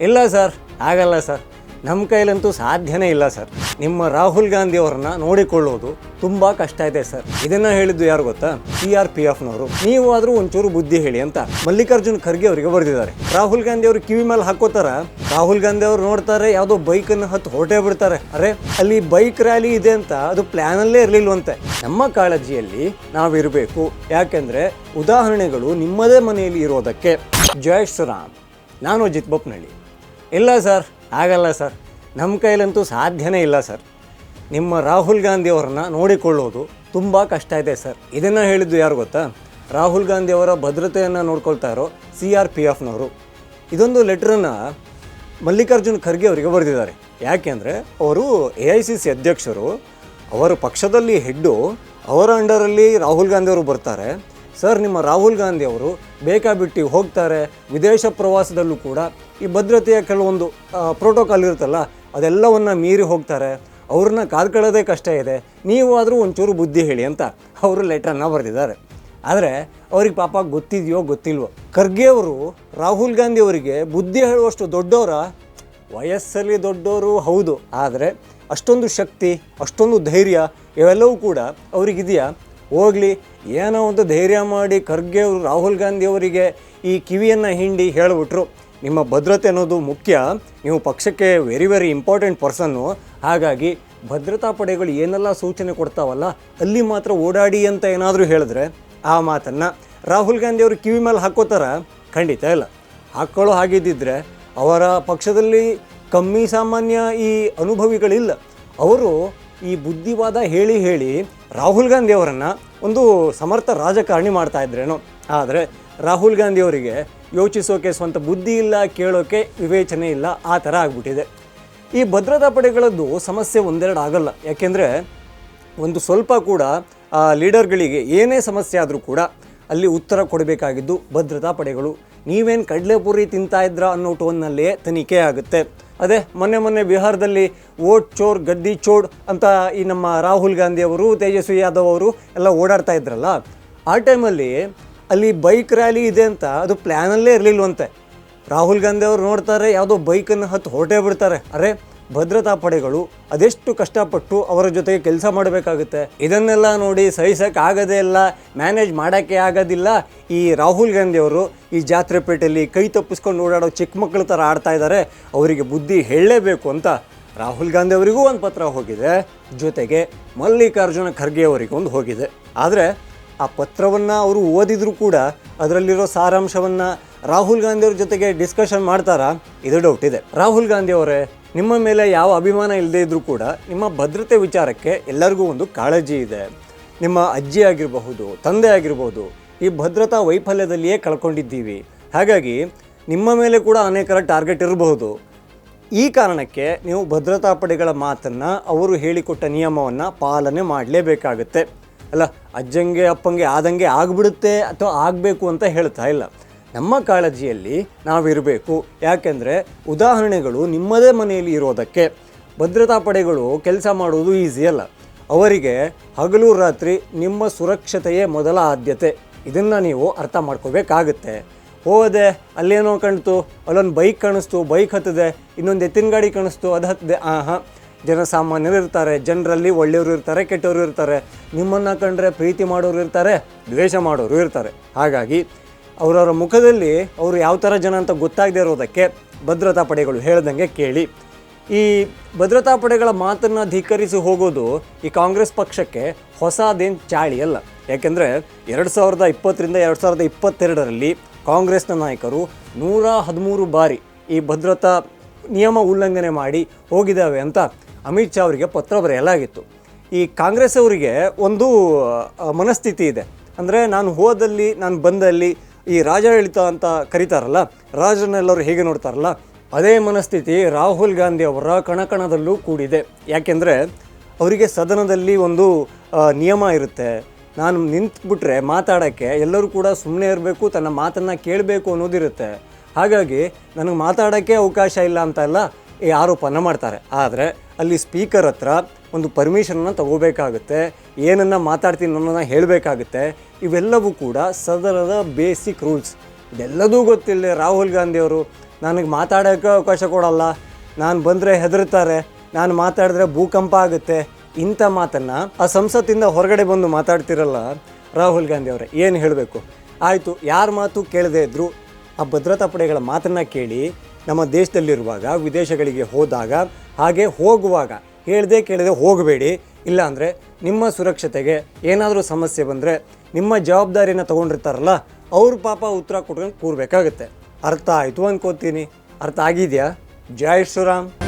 ಇಲ್ಲ ಸರ್, ಆಗಲ್ಲ ಸರ್. ನಮ್ಮ ಕೈಲಂತೂ ಸಾಧ್ಯನೇ ಇಲ್ಲ ಸರ್. ನಿಮ್ಮ ರಾಹುಲ್ ಗಾಂಧಿ ಅವರನ್ನ ನೋಡಿಕೊಳ್ಳೋದು ತುಂಬ ಕಷ್ಟ ಇದೆ ಸರ್. ಇದನ್ನು ಹೇಳಿದ್ದು ಯಾರು ಗೊತ್ತಾ? CRPFನವರು. ನೀವು ಆದರೂ ಒಂಚೂರು ಬುದ್ಧಿ ಹೇಳಿ ಅಂತ ಮಲ್ಲಿಕಾರ್ಜುನ್ ಖರ್ಗೆ ಅವರಿಗೆ ಬರೆದಿದ್ದಾರೆ. ರಾಹುಲ್ ಗಾಂಧಿ ಅವರು ಕಿವಿ ಮೇಲೆ ಹಾಕೋತಾರ. ರಾಹುಲ್ ಗಾಂಧಿ ಅವರು ನೋಡ್ತಾರೆ, ಯಾವುದೋ ಬೈಕನ್ನು ಹತ್ತು ಹೊರಟೇ ಬಿಡ್ತಾರೆ. ಅರೆ, ಅಲ್ಲಿ ಬೈಕ್ ರ್ಯಾಲಿ ಇದೆ ಅಂತ ಅದು ಪ್ಲ್ಯಾನಲ್ಲೇ ಇರಲಿಲ್ವಂತೆ. ನಮ್ಮ ಕಾಳಜಿಯಲ್ಲಿ ನಾವಿರಬೇಕು. ಯಾಕೆಂದರೆ ಉದಾಹರಣೆಗಳು ನಿಮ್ಮದೇ ಮನೆಯಲ್ಲಿ ಇರೋದಕ್ಕೆ. ಜೈ ಶ್ರೀರಾಮ್. ನಾನು ಅಜಿತ್ ಬೊಪ್ನಳ್ಳಿ. ಇಲ್ಲ ಸರ್, ಆಗಲ್ಲ ಸರ್. ನಮ್ಮ ಕೈಲಂತೂ ಸಾಧ್ಯನೇ ಇಲ್ಲ ಸರ್. ನಿಮ್ಮ ರಾಹುಲ್ ಗಾಂಧಿ ಅವರನ್ನ ನೋಡಿಕೊಳ್ಳೋದು ತುಂಬ ಕಷ್ಟ ಇದೆ ಸರ್. ಇದನ್ನು ಹೇಳಿದ್ದು ಯಾರು ಗೊತ್ತಾ? ರಾಹುಲ್ ಗಾಂಧಿ ಅವರ ಭದ್ರತೆಯನ್ನು ನೋಡ್ಕೊಳ್ತಾ ಇರೋ CRPFನವರು. ಇದೊಂದು ಲೆಟ್ರನ್ನು ಮಲ್ಲಿಕಾರ್ಜುನ್ ಖರ್ಗೆ ಅವರಿಗೆ ಬರೆದಿದ್ದಾರೆ. ಯಾಕೆಂದರೆ ಅವರು AICC ಅಧ್ಯಕ್ಷರು, ಅವರ ಪಕ್ಷದಲ್ಲಿ ಹೆಡ್ಡು, ಅವರ ಅಂಡರಲ್ಲಿ ರಾಹುಲ್ ಗಾಂಧಿ ಅವರು ಬರ್ತಾರೆ. ಸರ್, ನಿಮ್ಮ ರಾಹುಲ್ ಗಾಂಧಿ ಅವರು ಬೇಕಾಬಿಟ್ಟು ಹೋಗ್ತಾರೆ. ವಿದೇಶ ಪ್ರವಾಸದಲ್ಲೂ ಕೂಡ ಈ ಭದ್ರತೆಯ ಕೆಲವೊಂದು ಪ್ರೋಟೋಕಾಲ್ ಇರುತ್ತಲ್ಲ, ಅದೆಲ್ಲವನ್ನು ಮೀರಿ ಹೋಗ್ತಾರೆ. ಅವ್ರನ್ನ ಕಾದ್ಕೊಳ್ಳೋದೇ ಕಷ್ಟ ಇದೆ. ನೀವು ಆದರೂ ಒಂಚೂರು ಬುದ್ಧಿ ಹೇಳಿ ಅಂತ ಅವರು ಲೆಟ್ರನ್ನು ಬರೆದಿದ್ದಾರೆ. ಆದರೆ ಅವ್ರಿಗೆ ಪಾಪ ಗೊತ್ತಿದೆಯೋ ಗೊತ್ತಿಲ್ವೋ, ಖರ್ಗೆ ಅವರು ರಾಹುಲ್ ಗಾಂಧಿ ಅವರಿಗೆ ಬುದ್ಧಿ ಹೇಳುವಷ್ಟು ದೊಡ್ಡವರ? ವಯಸ್ಸಲ್ಲಿ ದೊಡ್ಡವರು ಹೌದು, ಆದರೆ ಅಷ್ಟೊಂದು ಶಕ್ತಿ, ಅಷ್ಟೊಂದು ಧೈರ್ಯ ಇವೆಲ್ಲವೂ ಕೂಡ ಅವರಿಗಿದೆಯಾ? ಹೋಗಲಿ, ಏನೋ ಒಂದು ಧೈರ್ಯ ಮಾಡಿ ಖರ್ಗೆ ಅವರು ರಾಹುಲ್ ಗಾಂಧಿ ಅವರಿಗೆ ಈ ಕಿವಿಯನ್ನು ಹಿಂಡಿ ಹೇಳಿಬಿಟ್ರು, ನಿಮ್ಮ ಭದ್ರತೆ ಅನ್ನೋದು ಮುಖ್ಯ, ನೀವು ಪಕ್ಷಕ್ಕೆ ವೆರಿ ವೆರಿ ಇಂಪಾರ್ಟೆಂಟ್ ಪರ್ಸನ್ನು, ಹಾಗಾಗಿ ಭದ್ರತಾ ಪಡೆಗಳು ಏನೆಲ್ಲ ಸೂಚನೆ ಕೊಡ್ತಾವಲ್ಲ ಅಲ್ಲಿ ಮಾತ್ರ ಓಡಾಡಿ ಅಂತ ಏನಾದರೂ ಹೇಳಿದ್ರೆ ಆ ಮಾತನ್ನು ರಾಹುಲ್ ಗಾಂಧಿ ಅವರು ಕಿವಿ ಮೇಲೆ ಹಾಕೋತಾರ? ಖಂಡಿತ ಇಲ್ಲ. ಹಾಕ್ಕೊಳ್ಳೋ ಹಾಗಿದ್ದಿದ್ರೆ ಅವರ ಪಕ್ಷದಲ್ಲಿ ಕಮ್ಮಿ ಸಾಮಾನ್ಯ ಈ ಅನುಭವಿಗಳಿಲ್ಲ. ಅವರು ಈ ಬುದ್ಧಿವಾದ ಹೇಳಿ ಹೇಳಿ ರಾಹುಲ್ ಗಾಂಧಿ ಅವರನ್ನು ಒಂದು ಸಮರ್ಥ ರಾಜಕಾರಣಿ ಮಾಡ್ತಾ ಇದ್ರೇನೋ. ಆದರೆ ರಾಹುಲ್ ಗಾಂಧಿ ಅವರಿಗೆ ಯೋಚಿಸೋಕೆ ಸ್ವಂತ ಬುದ್ಧಿ ಇಲ್ಲ, ಕೇಳೋಕೆ ವಿವೇಚನೆ ಇಲ್ಲ, ಆ ಥರ ಆಗ್ಬಿಟ್ಟಿದೆ. ಈ ಭದ್ರತಾ ಪಡೆಗಳದ್ದು ಸಮಸ್ಯೆ ಒಂದೆರಡು ಆಗಲ್ಲ. ಯಾಕೆಂದರೆ ಒಂದು ಸ್ವಲ್ಪ ಕೂಡ ಆ ಲೀಡರ್ಗಳಿಗೆ ಏನೇ ಸಮಸ್ಯೆ ಆದರೂ ಕೂಡ ಅಲ್ಲಿ ಉತ್ತರ ಕೊಡಬೇಕಾಗಿದ್ದು ಭದ್ರತಾ ಪಡೆಗಳು. ನೀವೇನು ಕಡಲೆಪುರಿ ತಿಂತಾ ಇದ್ರಾ ಅನ್ನೋ ಟೋನ್ನಲ್ಲೇ ತನಿಖೆ ಆಗುತ್ತೆ. ಅದೇ ಮೊನ್ನೆ ಬಿಹಾರದಲ್ಲಿ ವೋಟ್ ಚೋರ್ ಗದ್ದಿ ಚೋಡ್ ಅಂತ ಈ ನಮ್ಮ ರಾಹುಲ್ ಗಾಂಧಿ ಅವರು, ತೇಜಸ್ವಿ ಯಾದವ್ ಅವರು ಎಲ್ಲ ಓಡಾಡ್ತಾ ಇದ್ರಲ್ಲ, ಆ ಟೈಮಲ್ಲಿ ಅಲ್ಲಿ ಬೈಕ್ ರ್ಯಾಲಿ ಇದೆ ಅಂತ ಅದು ಪ್ಲ್ಯಾನಲ್ಲೇ ಇರಲಿಲ್ವಂತೆ. ರಾಹುಲ್ ಗಾಂಧಿ ಅವರು ನೋಡ್ತಾರೆ, ಯಾವುದೋ ಬೈಕನ್ನು ಹತ್ತು ಹೊರಟೇ ಬಿಡ್ತಾರೆ. ಅರೆ, ಭದ್ರತಾ ಪಡೆಗಳು ಅದೆಷ್ಟು ಕಷ್ಟಪಟ್ಟು ಅವರ ಜೊತೆಗೆ ಕೆಲಸ ಮಾಡಬೇಕಾಗುತ್ತೆ. ಇದನ್ನೆಲ್ಲ ನೋಡಿ ಸಹಿಸೋಕ್ಕೆ ಆಗೋದೇ ಇಲ್ಲ, ಮ್ಯಾನೇಜ್ ಮಾಡೋಕ್ಕೆ ಆಗೋದಿಲ್ಲ. ಈ ರಾಹುಲ್ ಗಾಂಧಿ ಅವರು ಈ ಜಾತ್ರೆ ಪೇಟೆಯಲ್ಲಿ ಕೈ ತಪ್ಪಿಸ್ಕೊಂಡು ಓಡಾಡೋ ಚಿಕ್ಕ ಮಕ್ಕಳ ಥರ ಆಡ್ತಾ ಇದ್ದಾರೆ. ಅವರಿಗೆ ಬುದ್ಧಿ ಹೇಳಲೇಬೇಕು ಅಂತ ರಾಹುಲ್ ಗಾಂಧಿ ಅವರಿಗೂ ಒಂದು ಪತ್ರ ಹೋಗಿದೆ, ಜೊತೆಗೆ ಮಲ್ಲಿಕಾರ್ಜುನ ಖರ್ಗೆ ಅವರಿಗೂ ಒಂದು ಹೋಗಿದೆ. ಆದರೆ ಆ ಪತ್ರವನ್ನು ಅವರು ಓದಿದರೂ ಕೂಡ ಅದರಲ್ಲಿರೋ ಸಾರಾಂಶವನ್ನು ರಾಹುಲ್ ಗಾಂಧಿ ಅವ್ರ ಜೊತೆಗೆ ಡಿಸ್ಕಷನ್ ಮಾಡ್ತಾರಾ? ಇದು ಡೌಟ್ ಇದೆ. ರಾಹುಲ್ ಗಾಂಧಿ ಅವರೇ, ನಿಮ್ಮ ಮೇಲೆ ಯಾವ ಅಭಿಮಾನ ಇಲ್ಲದೇ ಇದ್ದರೂ ಕೂಡ ನಿಮ್ಮ ಭದ್ರತೆ ವಿಚಾರಕ್ಕೆ ಎಲ್ಲರಿಗೂ ಒಂದು ಕಾಳಜಿ ಇದೆ. ನಿಮ್ಮ ಅಜ್ಜಿ ಆಗಿರಬಹುದು, ತಂದೆ ಆಗಿರ್ಬೋದು, ಈ ಭದ್ರತಾ ವೈಫಲ್ಯದಲ್ಲಿಯೇ ಕಳ್ಕೊಂಡಿದ್ದೀವಿ. ಹಾಗಾಗಿ ನಿಮ್ಮ ಮೇಲೆ ಕೂಡ ಅನೇಕರ ಟಾರ್ಗೆಟ್ ಇರಬಹುದು. ಈ ಕಾರಣಕ್ಕೆ ನೀವು ಭದ್ರತಾ ಪಡೆಗಳ ಮಾತನ್ನು, ಅವರು ಹೇಳಿಕೊಟ್ಟ ನಿಯಮವನ್ನು ಪಾಲನೆ ಮಾಡಲೇಬೇಕಾಗುತ್ತೆ. ಅಲ್ಲ, ಅಜ್ಜಂಗೆ ಅಪ್ಪಂಗೆ ಆದಂಗೆ ಆಗಿಬಿಡುತ್ತೆ ಅಥವಾ ಆಗಬೇಕು ಅಂತ ಹೇಳ್ತಾ ಇಲ್ಲ. ನಮ್ಮ ಕಾಳಜಿಯಲ್ಲಿ ನಾವಿರಬೇಕು. ಯಾಕೆಂದರೆ ಉದಾಹರಣೆಗಳು ನಿಮ್ಮದೇ ಮನೆಯಲ್ಲಿ ಇರೋದಕ್ಕೆ. ಭದ್ರತಾ ಪಡೆಗಳು ಕೆಲಸ ಮಾಡೋದು ಈಸಿ ಅಲ್ಲ. ಅವರಿಗೆ ಹಗಲು ರಾತ್ರಿ ನಿಮ್ಮ ಸುರಕ್ಷತೆಯೇ ಮೊದಲ ಆದ್ಯತೆ. ಇದನ್ನು ನೀವು ಅರ್ಥ ಮಾಡ್ಕೋಬೇಕಾಗುತ್ತೆ. ಹೋದೆ, ಅಲ್ಲೇನೋ ಕಾಣ್ತು, ಅಲ್ಲೊಂದು ಬೈಕ್ ಕಾಣಿಸ್ತು, ಬೈಕ್ ಹತ್ತಿದೆ, ಇನ್ನೊಂದು ಎತ್ತಿನ ಗಾಡಿ ಕಾಣಿಸ್ತು, ಅದು ಹತ್ತಿದೆ. ಜನಸಾಮಾನ್ಯರು ಇರ್ತಾರೆ, ಜನರಲ್ಲಿ ಒಳ್ಳೆಯವರು ಇರ್ತಾರೆ, ಕೆಟ್ಟವರು ಇರ್ತಾರೆ. ನಿಮ್ಮನ್ನು ಕಂಡ್ರೆ ಪ್ರೀತಿ ಮಾಡೋರು ಇರ್ತಾರೆ, ದ್ವೇಷ ಮಾಡೋರು ಇರ್ತಾರೆ. ಹಾಗಾಗಿ ಅವರವರ ಮುಖದಲ್ಲಿ ಅವರು ಯಾವ ಥರ ಜನ ಅಂತ ಗೊತ್ತಾಗದೇ ಇರೋದಕ್ಕೆ ಭದ್ರತಾ ಪಡೆಗಳು ಹೇಳ್ದಂಗೆ ಕೇಳಿ. ಈ ಭದ್ರತಾ ಪಡೆಗಳ ಮಾತನ್ನು ಧಿಕ್ಕರಿಸಿ ಹೋಗೋದು ಈ ಕಾಂಗ್ರೆಸ್ ಪಕ್ಷಕ್ಕೆ ಹೊಸದೇನು ಚಾಳಿ ಅಲ್ಲ. ಯಾಕೆಂದರೆ 2020ರಿಂದ 2022ರಲ್ಲಿ ಕಾಂಗ್ರೆಸ್ನ ನಾಯಕರು 113 ಬಾರಿ ಈ ಭದ್ರತಾ ನಿಯಮ ಉಲ್ಲಂಘನೆ ಮಾಡಿ ಹೋಗಿದ್ದಾವೆ ಅಂತ ಅಮಿತ್ ಶಾ ಅವರಿಗೆ ಪತ್ರ ಬರೆಯಲಾಗಿತ್ತು. ಈ ಕಾಂಗ್ರೆಸ್ ಅವರಿಗೆ ಒಂದು ಮನಸ್ಥಿತಿ ಇದೆ. ಅಂದರೆ ನಾನು ಹೋದಲ್ಲಿ, ನಾನು ಬಂದಲ್ಲಿ ಈ ರಾಜಾಡಳಿತ ಅಂತ ಕರೀತಾರಲ್ಲ, ರಾಜರನ್ನೆಲ್ಲರೂ ಹೇಗೆ ನೋಡ್ತಾರಲ್ಲ, ಅದೇ ಮನಸ್ಥಿತಿ ರಾಹುಲ್ ಗಾಂಧಿ ಅವರ ಕಣಕಣದಲ್ಲೂ ಕೂಡಿದೆ. ಯಾಕೆಂದರೆ ಅವರಿಗೆ ಸದನದಲ್ಲಿ ಒಂದು ನಿಯಮ ಇರುತ್ತೆ. ನಾನು ನಿಂತುಬಿಟ್ರೆ ಮಾತಾಡೋಕ್ಕೆ ಎಲ್ಲರೂ ಕೂಡ ಸುಮ್ಮನೆ ಇರಬೇಕು, ತನ್ನ ಮಾತನ್ನು ಕೇಳಬೇಕು ಅನ್ನೋದಿರುತ್ತೆ. ಹಾಗಾಗಿ ನನಗೆ ಮಾತಾಡೋಕ್ಕೆ ಅವಕಾಶ ಇಲ್ಲ ಅಂತೆಲ್ಲ ಈ ಆರೋಪನ ಮಾಡ್ತಾರೆ. ಆದರೆ ಅಲ್ಲಿ ಸ್ಪೀಕರ್ ಹತ್ರ ಒಂದು ಪರ್ಮಿಷನನ್ನು ತಗೋಬೇಕಾಗುತ್ತೆ, ಏನನ್ನು ಮಾತಾಡ್ತೀನಿ ಅನ್ನೋದನ್ನ ಹೇಳಬೇಕಾಗುತ್ತೆ. ಇವೆಲ್ಲವೂ ಕೂಡ ಸದನದ ಬೇಸಿಕ್ ರೂಲ್ಸ್. ಇದೆಲ್ಲದೂ ಗೊತ್ತಿಲ್ಲದೆ ರಾಹುಲ್ ಗಾಂಧಿಯವರು ನನಗೆ ಮಾತಾಡೋಕ್ಕೆ ಅವಕಾಶ ಕೊಡಲ್ಲ, ನಾನು ಬಂದರೆ ಹೆದರ್ತಾರೆ, ನಾನು ಮಾತಾಡಿದ್ರೆ ಭೂಕಂಪ ಆಗುತ್ತೆ, ಇಂಥ ಮಾತನ್ನು ಆ ಸಂಸತ್ತಿಂದ ಹೊರಗಡೆ ಬಂದು ಮಾತಾಡ್ತಿರಲ್ಲ ರಾಹುಲ್ ಗಾಂಧಿ ಅವರೇ, ಏನು ಹೇಳಬೇಕು? ಆಯಿತು, ಯಾರ ಮಾತು ಕೇಳದೇ ಇದ್ದರೂ ಆ ಭದ್ರತಾ ಪಡೆಗಳ ಮಾತನ್ನು ಕೇಳಿ ನಮ್ಮ ದೇಶದಲ್ಲಿರುವಾಗ ವಿದೇಶಗಳಿಗೆ ಹೋದಾಗ ಹಾಗೆ ಹೋಗುವಾಗ ಹೇಳ್ದೆ ಕೇಳದೆ ಹೋಗಬೇಡಿ. ಇಲ್ಲಾಂದರೆ ನಿಮ್ಮ ಸುರಕ್ಷತೆಗೆ ಏನಾದರೂ ಸಮಸ್ಯೆ ಬಂದರೆ ನಿಮ್ಮ ಜವಾಬ್ದಾರಿಯನ್ನು ತೊಗೊಂಡಿರ್ತಾರಲ್ಲ ಅವ್ರ ಪಾಪ ಉತ್ತರ ಕೊಟ್ಕೊಂಡು ಕೂರಬೇಕಾಗತ್ತೆ. ಅರ್ಥ ಆಯಿತು ಅಂದ್ಕೋತೀನಿ. ಅರ್ಥ ಆಗಿದೆಯಾ? ಜೈ ಶ್ರೀರಾಮ್.